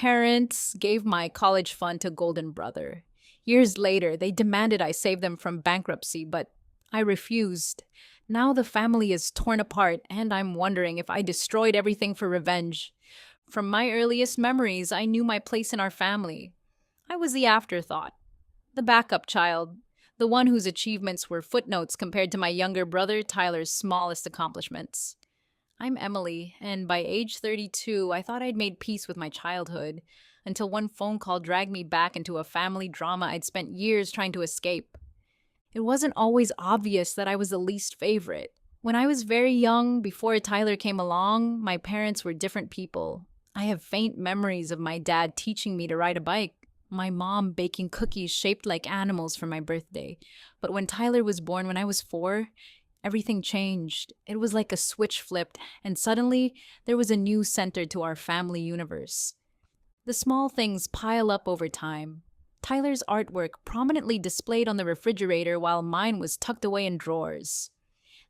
parents gave my college fund to Golden Brother. Years later, they demanded I save them from bankruptcy, but I refused. Now the family is torn apart, and I'm wondering if I destroyed everything for revenge. From my earliest memories, I knew my place in our family. I was the afterthought, the backup child, the one whose achievements were footnotes compared to my younger brother Tyler's smallest accomplishments. I'm Emily, and by age 32, I thought I'd made peace with my childhood, until one phone call dragged me back into a family drama I'd spent years trying to escape. It wasn't always obvious that I was the least favorite. When I was very young, before Tyler came along, my parents were different people. I have faint memories of my dad teaching me to ride a bike, my mom baking cookies shaped like animals for my birthday. But when Tyler was born when I was 4, everything changed. It was like a switch flipped, and suddenly there was a new center to our family universe. The small things pile up over time. Tyler's artwork prominently displayed on the refrigerator while mine was tucked away in drawers.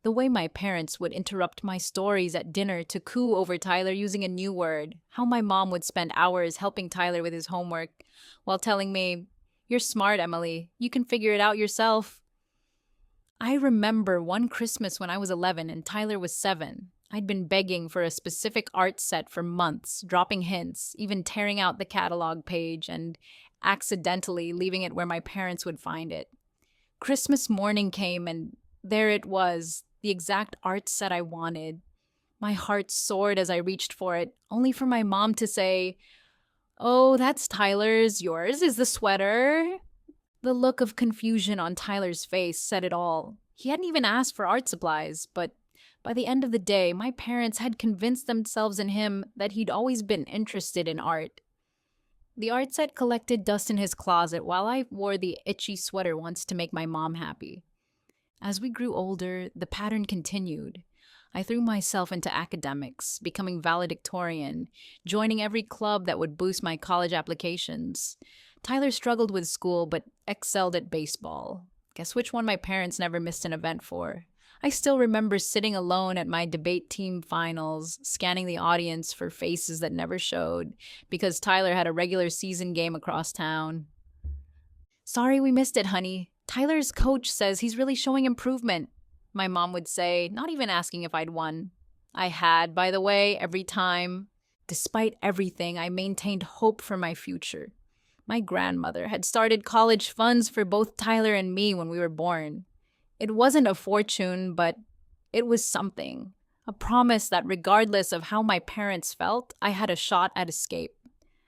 The way my parents would interrupt my stories at dinner to coo over Tyler using a new word. How my mom would spend hours helping Tyler with his homework while telling me, "You're smart, Emily. You can figure it out yourself." I remember one Christmas when I was 11 and Tyler was 7. I'd been begging for a specific art set for months, dropping hints, even tearing out the catalog page and accidentally leaving it where my parents would find it. Christmas morning came and there it was, the exact art set I wanted. My heart soared as I reached for it, only for my mom to say, "Oh, that's Tyler's. Yours is the sweater." The look of confusion on Tyler's face said it all. He hadn't even asked for art supplies, but by the end of the day, my parents had convinced themselves and him that he'd always been interested in art. The art set collected dust in his closet while I wore the itchy sweater once to make my mom happy. As we grew older, the pattern continued. I threw myself into academics, becoming valedictorian, joining every club that would boost my college applications. Tyler struggled with school but excelled at baseball. Guess which one my parents never missed an event for? I still remember sitting alone at my debate team finals, scanning the audience for faces that never showed, because Tyler had a regular season game across town. "Sorry we missed it, honey. Tyler's coach says he's really showing improvement," my mom would say, not even asking if I'd won. I had, by the way, every time. Despite everything, I maintained hope for my future. My grandmother had started college funds for both Tyler and me when we were born. It wasn't a fortune, but it was something. A promise that regardless of how my parents felt, I had a shot at escape,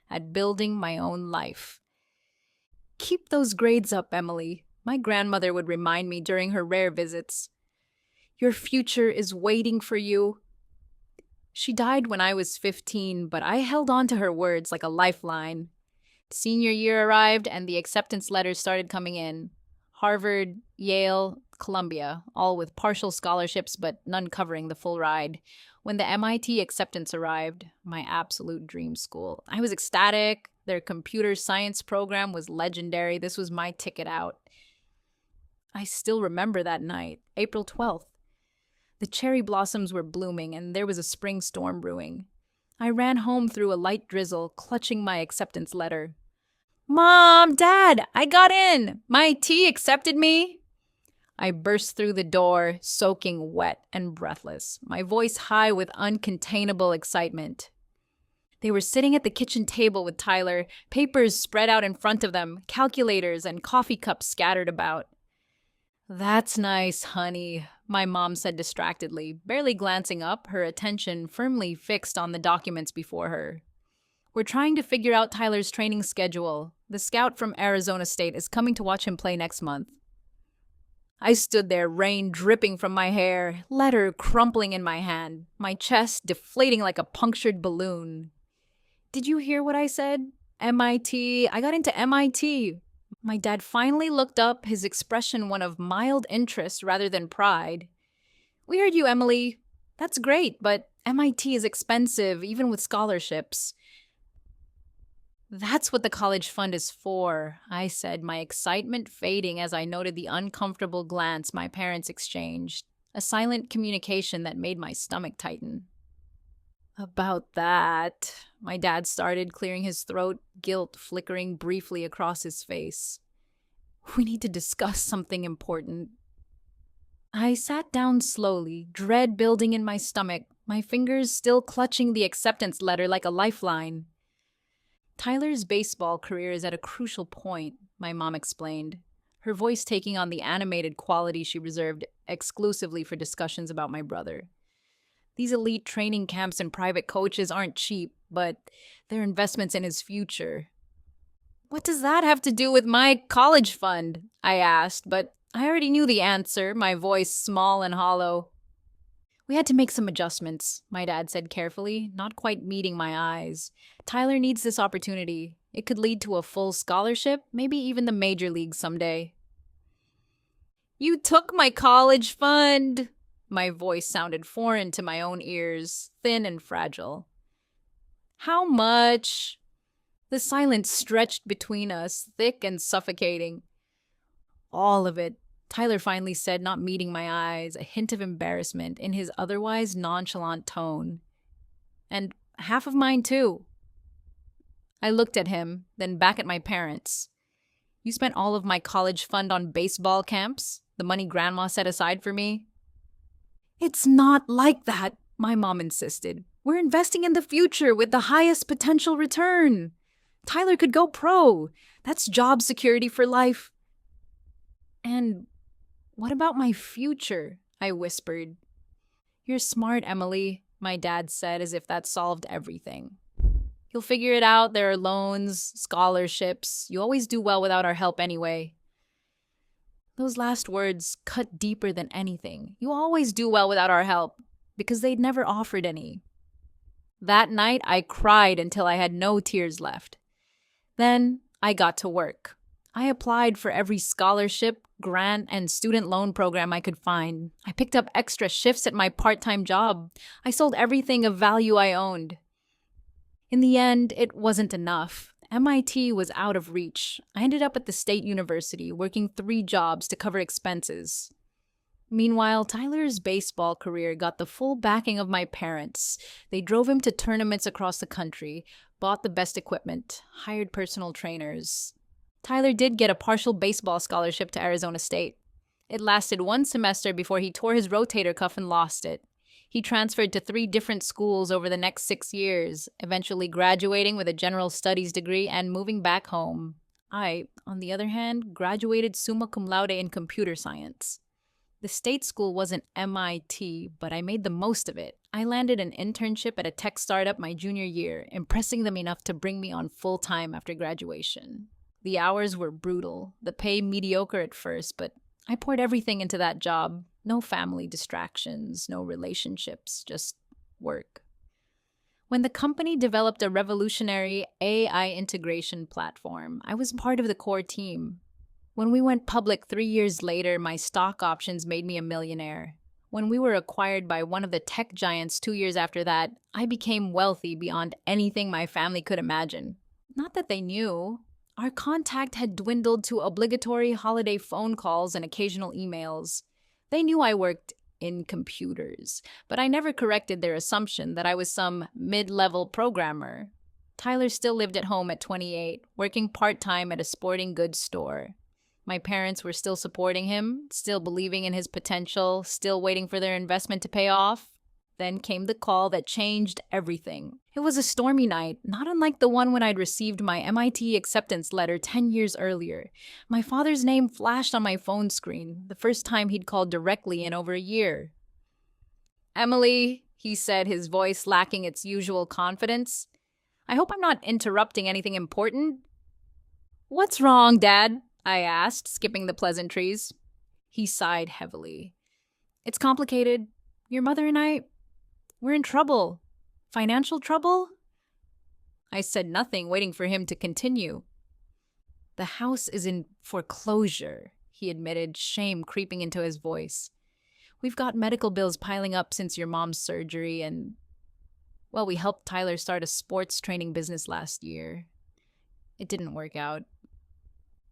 at building my own life. "Keep those grades up, Emily," my grandmother would remind me during her rare visits. "Your future is waiting for you." She died when I was 15, but I held on to her words like a lifeline. Senior year arrived and the acceptance letters started coming in. Harvard, Yale, Columbia, all with partial scholarships but none covering the full ride. When the MIT acceptance arrived, my absolute dream school, I was ecstatic. Their computer science program was legendary. This was my ticket out. I still remember that night, April 12th. The cherry blossoms were blooming and there was a spring storm brewing. I ran home through a light drizzle, clutching my acceptance letter. "Mom, Dad, I got in! My T accepted me!" I burst through the door, soaking wet and breathless, my voice high with uncontainable excitement. They were sitting at the kitchen table with Tyler, papers spread out in front of them, calculators and coffee cups scattered about. "That's nice, honey," my mom said distractedly, barely glancing up, her attention firmly fixed on the documents before her. "We're trying to figure out Tyler's training schedule. The scout from Arizona State is coming to watch him play next month." I stood there, rain dripping from my hair, letter crumpling in my hand, my chest deflating like a punctured balloon. "Did you hear what I said? MIT. I got into MIT. My dad finally looked up, his expression one of mild interest rather than pride. "We heard you, Emily. That's great, but MIT is expensive, even with scholarships." "That's what the college fund is for," I said, my excitement fading as I noted the uncomfortable glance my parents exchanged, a silent communication that made my stomach tighten. About that, my dad started, clearing his throat, guilt flickering briefly across his face. We need to discuss something important. I sat down slowly, dread building in my stomach, my fingers still clutching the acceptance letter like a lifeline. Tyler's baseball career is at a crucial point, my mom explained, her voice taking on the animated quality she reserved exclusively for discussions about my brother. These elite training camps and private coaches aren't cheap, but they're investments in his future. What does that have to do with my college fund? I asked, but I already knew the answer, my voice small and hollow. We had to make some adjustments, my dad said carefully, not quite meeting my eyes. Tyler needs this opportunity. It could lead to a full scholarship, maybe even the major leagues someday. You took my college fund! My voice sounded foreign to my own ears, thin and fragile. How much? The silence stretched between us, thick and suffocating. All of it, Tyler finally said, not meeting my eyes, a hint of embarrassment in his otherwise nonchalant tone. And half of mine, too. I looked at him, then back at my parents. You spent all of my college fund on baseball camps? The money Grandma set aside for me? It's not like that, my mom insisted. We're investing in the future with the highest potential return. Tyler could go pro. That's job security for life. And what about my future? I whispered. You're smart, Emily, my dad said, as if that solved everything. You'll figure it out. There are loans, scholarships. You always do well without our help anyway. Those last words cut deeper than anything. You always do well without our help, because they'd never offered any. That night, I cried until I had no tears left. Then I got to work. I applied for every scholarship, grant, and student loan program I could find. I picked up extra shifts at my part-time job. I sold everything of value I owned. In the end, it wasn't enough. MIT was out of reach. I ended up at the State University, working 3 jobs to cover expenses. Meanwhile, Tyler's baseball career got the full backing of my parents. They drove him to tournaments across the country, bought the best equipment, hired personal trainers. Tyler did get a partial baseball scholarship to Arizona State. It lasted 1 semester before he tore his rotator cuff and lost it. He transferred to 3 different schools over the next 6 years, eventually graduating with a general studies degree and moving back home. I, on the other hand, graduated summa cum laude in computer science. The state school wasn't MIT, but I made the most of it. I landed an internship at a tech startup my junior year, impressing them enough to bring me on full-time after graduation. The hours were brutal, the pay mediocre at first, but I poured everything into that job. No family distractions, no relationships, just work. When the company developed a revolutionary AI integration platform, I was part of the core team. When we went public 3 years later, my stock options made me a millionaire. When we were acquired by one of the tech giants 2 years after that, I became wealthy beyond anything my family could imagine. Not that they knew. Our contact had dwindled to obligatory holiday phone calls and occasional emails. They knew I worked in computers, but I never corrected their assumption that I was some mid-level programmer. Tyler still lived at home at 28, working part-time at a sporting goods store. My parents were still supporting him, still believing in his potential, still waiting for their investment to pay off. Then came the call that changed everything. It was a stormy night, not unlike the one when I'd received my MIT acceptance letter 10 years earlier. My father's name flashed on my phone screen, the first time he'd called directly in over a year. Emily, he said, his voice lacking its usual confidence. I hope I'm not interrupting anything important. What's wrong, Dad? I asked, skipping the pleasantries. He sighed heavily. It's complicated. Your mother and we're in trouble. Financial trouble? I said nothing, waiting for him to continue. The house is in foreclosure, he admitted, shame creeping into his voice. We've got medical bills piling up since your mom's surgery and, well, we helped Tyler start a sports training business last year. It didn't work out.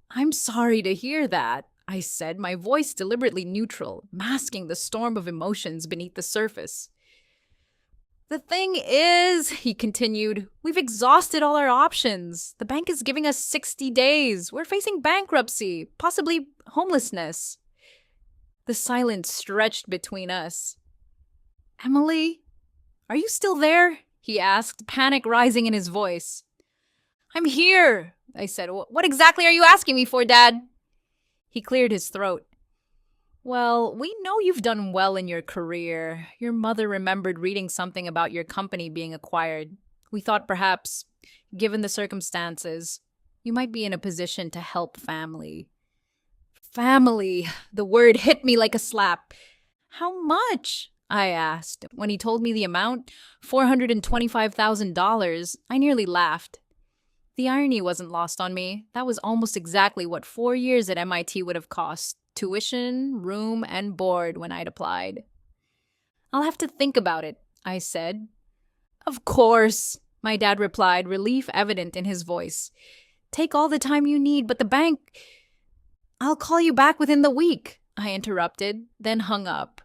I'm sorry to hear that, I said, my voice deliberately neutral, masking the storm of emotions beneath the surface. The thing is, he continued, we've exhausted all our options. The bank is giving us 60 days. We're facing bankruptcy, possibly homelessness. The silence stretched between us. Emily, are you still there? He asked, panic rising in his voice. I'm here, I said. What exactly are you asking me for, Dad? He cleared his throat. Well, we know you've done well in your career. Your mother remembered reading something about your company being acquired. We thought perhaps, given the circumstances, you might be in a position to help family. Family! The word hit me like a slap. How much? I asked. When he told me the amount, $425,000, I nearly laughed. The irony wasn't lost on me. That was almost exactly what 4 years at MIT would have cost. Tuition, room, and board when I'd applied. I'll have to think about it, I said. Of course, my dad replied, relief evident in his voice. Take all the time you need, but the bank... I'll call you back within the week, I interrupted, then hung up.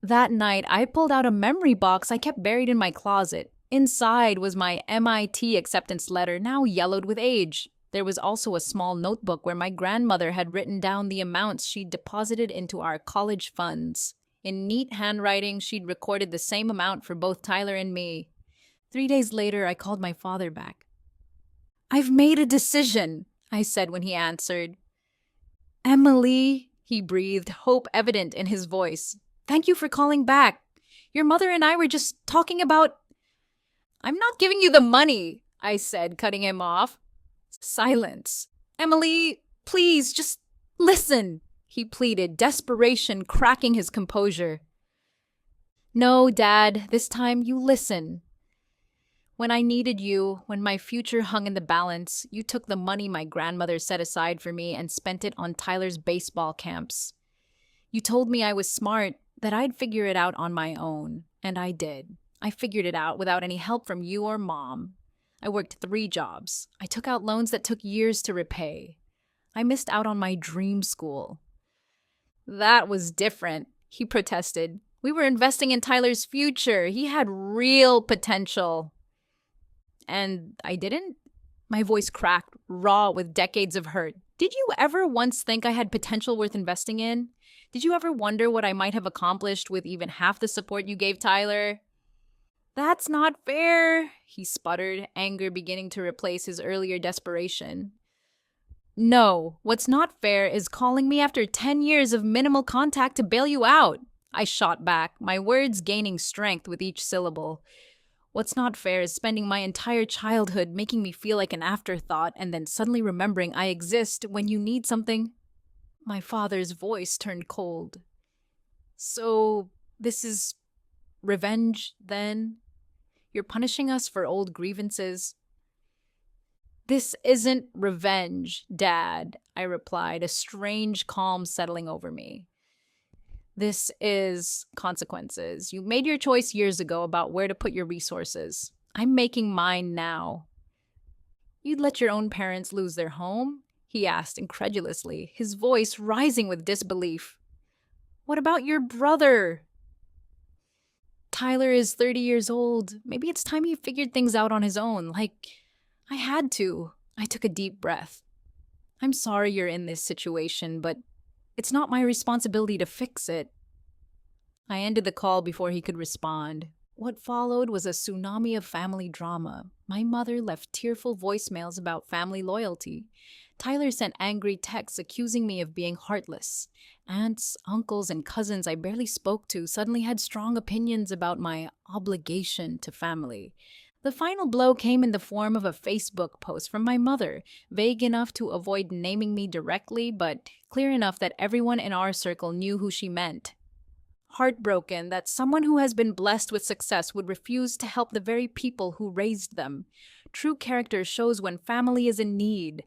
That night, I pulled out a memory box I kept buried in my closet. Inside was my MIT acceptance letter, now yellowed with age. There was also a small notebook where my grandmother had written down the amounts she'd deposited into our college funds. In neat handwriting, she'd recorded the same amount for both Tyler and me. 3 days later, I called my father back. I've made a decision, I said when he answered. Emily, he breathed, hope evident in his voice. Thank you for calling back. Your mother and I were just talking about... I'm not giving you the money, I said, cutting him off. Silence. Emily, please, just listen, he pleaded, desperation cracking his composure. No, Dad, this time you listen. When I needed you, when my future hung in the balance, you took the money my grandmother set aside for me and spent it on Tyler's baseball camps. You told me I was smart, that I'd figure it out on my own, and I did. I figured it out without any help from you or Mom. I worked 3 jobs. I took out loans that took years to repay. I missed out on my dream school. That was different, he protested. We were investing in Tyler's future. He had real potential. And I didn't? My voice cracked, raw with decades of hurt. Did you ever once think I had potential worth investing in? Did you ever wonder what I might have accomplished with even half the support you gave Tyler? That's not fair, he sputtered, anger beginning to replace his earlier desperation. No, what's not fair is calling me after 10 years of minimal contact to bail you out, I shot back, my words gaining strength with each syllable. What's not fair is spending my entire childhood making me feel like an afterthought and then suddenly remembering I exist when you need something. My father's voice turned cold. So, this is revenge, then? You're punishing us for old grievances? This isn't revenge, Dad, I replied, a strange calm settling over me. This is consequences. You made your choice years ago about where to put your resources. I'm making mine now. You'd let your own parents lose their home? He asked incredulously, his voice rising with disbelief. What about your brother? Tyler is 30 years old. Maybe it's time he figured things out on his own, like I had to. I took a deep breath. I'm sorry you're in this situation, but it's not my responsibility to fix it. I ended the call before he could respond. What followed was a tsunami of family drama. My mother left tearful voicemails about family loyalty. Tyler sent angry texts accusing me of being heartless. Aunts, uncles, and cousins I barely spoke to suddenly had strong opinions about my obligation to family. The final blow came in the form of a Facebook post from my mother, vague enough to avoid naming me directly, but clear enough that everyone in our circle knew who she meant. Heartbroken that someone who has been blessed with success would refuse to help the very people who raised them. True character shows when family is in need.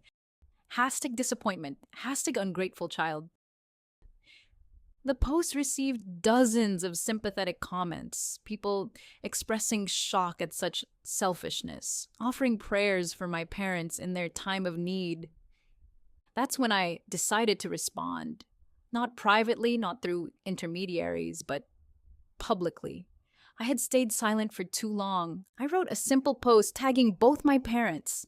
#disappointment, #ungrateful child. The post received dozens of sympathetic comments, people expressing shock at such selfishness, offering prayers for my parents in their time of need. That's when I decided to respond. Not privately, not through intermediaries, but publicly. I had stayed silent for too long. I wrote a simple post tagging both my parents.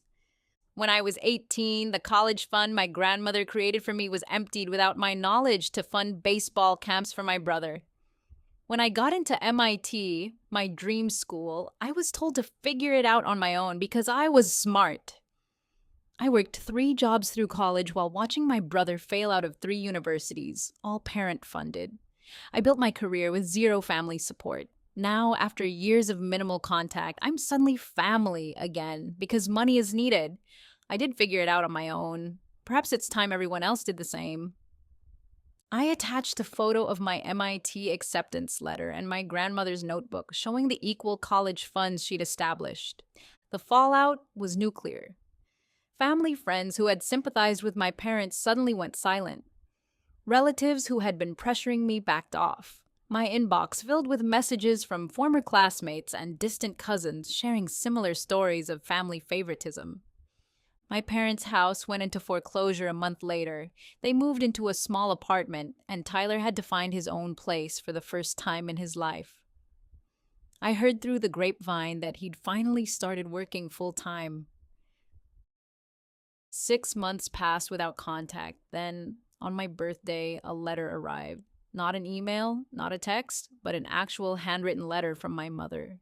When I was 18, the college fund my grandmother created for me was emptied without my knowledge to fund baseball camps for my brother. When I got into MIT, my dream school, I was told to figure it out on my own because I was smart. I worked 3 jobs through college while watching my brother fail out of 3 universities, all parent funded. I built my career with zero family support. Now, after years of minimal contact, I'm suddenly family again because money is needed. I did figure it out on my own. Perhaps it's time everyone else did the same. I attached a photo of my MIT acceptance letter and my grandmother's notebook showing the equal college funds she'd established. The fallout was nuclear. Family friends who had sympathized with my parents suddenly went silent. Relatives who had been pressuring me backed off. My inbox filled with messages from former classmates and distant cousins sharing similar stories of family favoritism. My parents' house went into foreclosure a month later. They moved into a small apartment, and Tyler had to find his own place for the first time in his life. I heard through the grapevine that he'd finally started working full-time. 6 months passed without contact. Then, on my birthday, a letter arrived. Not an email, not a text, but an actual handwritten letter from my mother.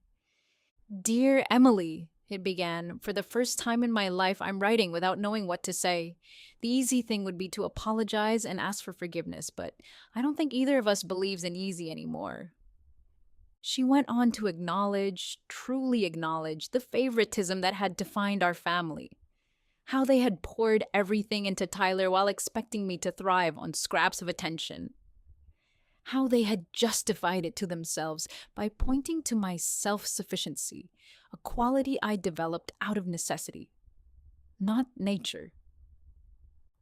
"Dear Emily," it began. "For the first time in my life, I'm writing without knowing what to say. The easy thing would be to apologize and ask for forgiveness, but I don't think either of us believes in easy anymore." She went on to acknowledge, truly acknowledge, the favoritism that had defined our family. How they had poured everything into Tyler while expecting me to thrive on scraps of attention. How they had justified it to themselves by pointing to my self-sufficiency, a quality I developed out of necessity, not nature.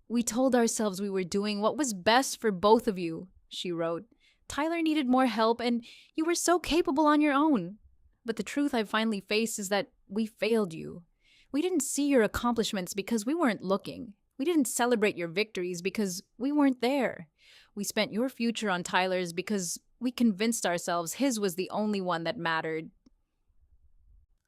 "We told ourselves we were doing what was best for both of you," she wrote. "Tyler needed more help, and you were so capable on your own. But the truth I finally faced is that we failed you. We didn't see your accomplishments because we weren't looking. We didn't celebrate your victories because we weren't there. We spent your future on Tyler's because we convinced ourselves his was the only one that mattered."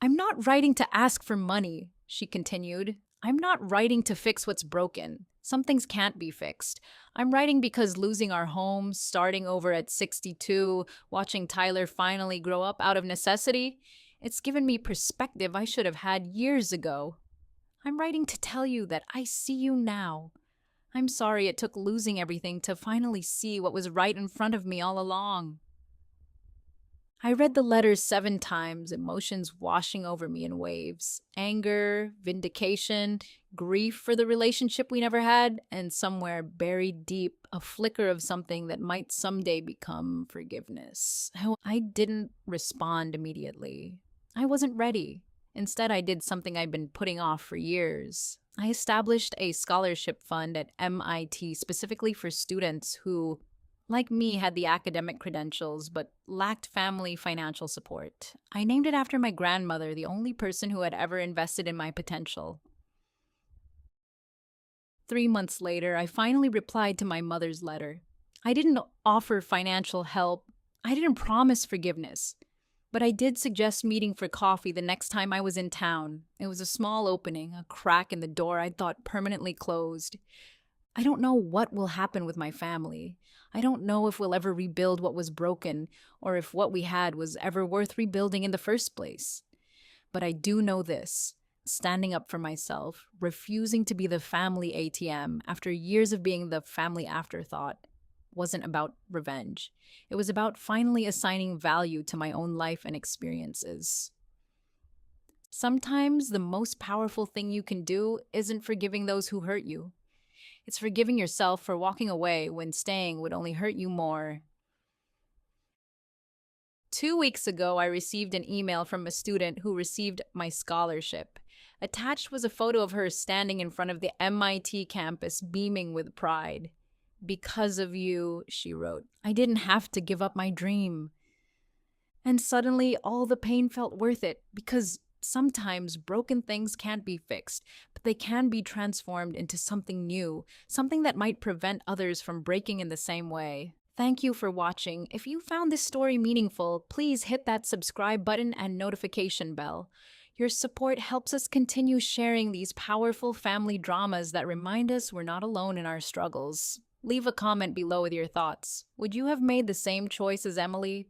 "I'm not writing to ask for money," she continued. "I'm not writing to fix what's broken. Some things can't be fixed. I'm writing because losing our home, starting over at 62, watching Tyler finally grow up out of necessity, it's given me perspective I should have had years ago. I'm writing to tell you that I see you now. I'm sorry it took losing everything to finally see what was right in front of me all along." I read the letters 7 times, emotions washing over me in waves. Anger, vindication, grief for the relationship we never had, and somewhere buried deep, a flicker of something that might someday become forgiveness. I didn't respond immediately. I wasn't ready. Instead, I did something I'd been putting off for years. I established a scholarship fund at MIT specifically for students who, like me, had the academic credentials but lacked family financial support. I named it after my grandmother, the only person who had ever invested in my potential. 3 months later, I finally replied to my mother's letter. I didn't offer financial help. I didn't promise forgiveness. But I did suggest meeting for coffee the next time I was in town. It was a small opening, a crack in the door I'd thought permanently closed. I don't know what will happen with my family. I don't know if we'll ever rebuild what was broken, or if what we had was ever worth rebuilding in the first place. But I do know this: standing up for myself, refusing to be the family ATM after years of being the family afterthought, wasn't about revenge. It was about finally assigning value to my own life and experiences. Sometimes the most powerful thing you can do isn't forgiving those who hurt you. It's forgiving yourself for walking away when staying would only hurt you more. 2 weeks ago, I received an email from a student who received my scholarship. Attached was a photo of her standing in front of the MIT campus, beaming with pride. "Because of you," she wrote, "I didn't have to give up my dream." And suddenly, all the pain felt worth it, because sometimes broken things can't be fixed, but they can be transformed into something new, something that might prevent others from breaking in the same way. Thank you for watching. If you found this story meaningful, please hit that subscribe button and notification bell. Your support helps us continue sharing these powerful family dramas that remind us we're not alone in our struggles. Leave a comment below with your thoughts. Would you have made the same choice as Emily?